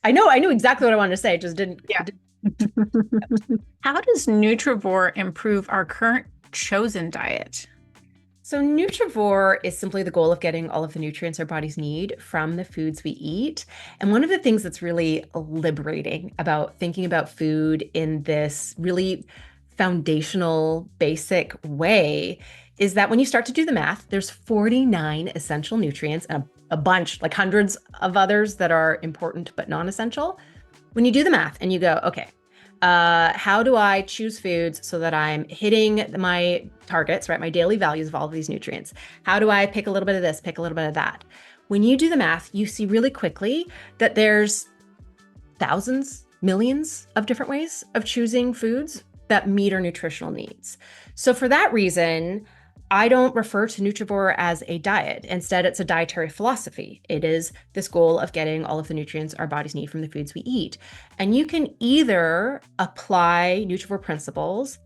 I knew exactly what I wanted to say. It just didn't. Yeah. It didn't. How does Nutrivore improve our current chosen diet? So, Nutrivore is simply the goal of getting all of the nutrients our bodies need from the foods we eat. And one of the things that's really liberating about thinking about food in this really foundational, basic way is that when you start to do the math, there's 49 essential nutrients and a bunch, like hundreds of others that are important but non-essential. When you do the math and you go, okay, how do I choose foods so that I'm hitting my targets, right? My daily values of all of these nutrients. How do I pick a little bit of this, pick a little bit of that? When you do the math, you see really quickly that there's thousands, millions of different ways of choosing foods that meet our nutritional needs. So for that reason, I don't refer to Nutrivore as a diet. Instead, it's a dietary philosophy. It is this goal of getting all of the nutrients our bodies need from the foods we eat. And you can either apply Nutrivore principles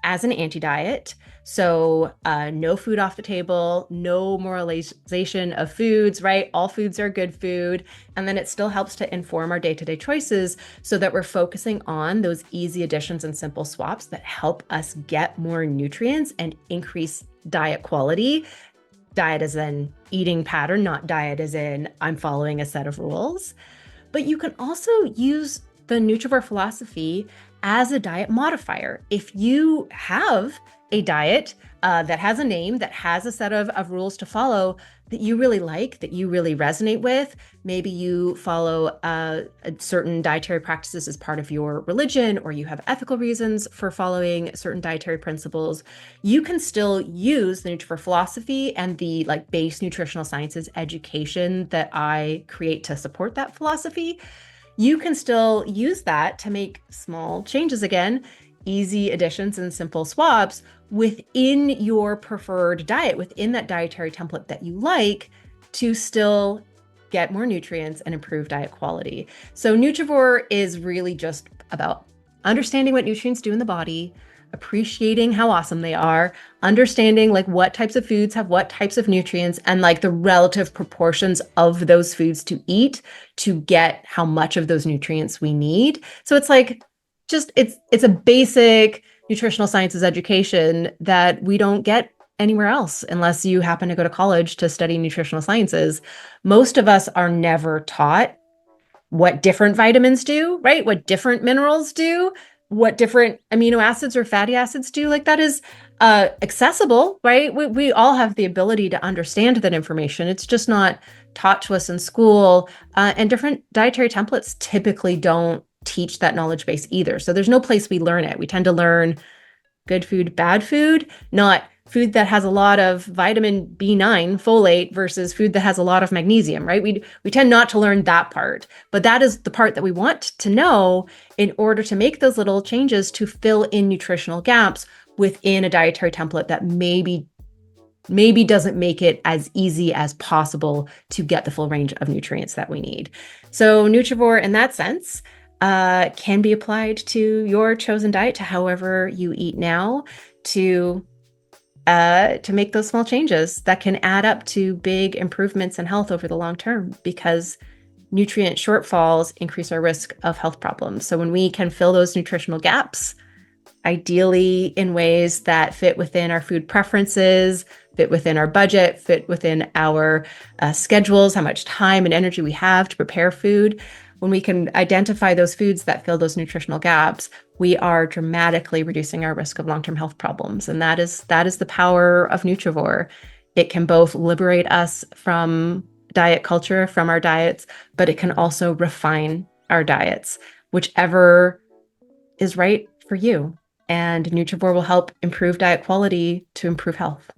as an anti-diet. So no food off the table, no moralization of foods, right? All foods are good food. And then it still helps to inform our day-to-day choices so that we're focusing on those easy additions and simple swaps that help us get more nutrients and increase diet quality. Diet as in eating pattern, not diet as in I'm following a set of rules. But you can also use the Nutrivore philosophy as a diet modifier. If you have a diet that has a name, that has a set of rules to follow that you really like, that you really resonate with, maybe you follow certain dietary practices as part of your religion, or you have ethical reasons for following certain dietary principles, you can still use the Nutrivore philosophy and the like base nutritional sciences education that I create to support that philosophy. You can still use that to make small changes again, easy additions and simple swaps within your preferred diet, within that dietary template that you like, to still get more nutrients and improve diet quality. So Nutrivore is really just about understanding what nutrients do in the body, appreciating how awesome they are, understanding like what types of foods have what types of nutrients and like the relative proportions of those foods to eat to get how much of those nutrients we need. So it's like just it's a basic nutritional sciences education that we don't get anywhere else unless you happen to go to college to study nutritional sciences. Most of us are never taught what different vitamins do, right? What different minerals do, what different amino acids or fatty acids do. Like that is accessible, right? We all have the ability to understand that information. It's just not taught to us in school. And different dietary templates typically don't teach that knowledge base either. So there's no place we learn it. We tend to learn good food, bad food, not food that has a lot of vitamin B9, folate versus food that has a lot of magnesium, right? We tend not to learn that part, but that is the part that we want to know in order to make those little changes to fill in nutritional gaps within a dietary template that maybe doesn't make it as easy as possible to get the full range of nutrients that we need. So Nutrivore in that sense can be applied to your chosen diet, to however you eat now, to make those small changes that can add up to big improvements in health over the long term, because nutrient shortfalls increase our risk of health problems. So when we can fill those nutritional gaps, ideally in ways that fit within our food preferences, fit within our budget, fit within our schedules, how much time and energy we have to prepare food, when we can identify those foods that fill those nutritional gaps, we are dramatically reducing our risk of long-term health problems. And that is the power of Nutrivore. It can both liberate us from diet culture, from our diets, but it can also refine our diets, whichever is right for you. And Nutrivore will help improve diet quality to improve health.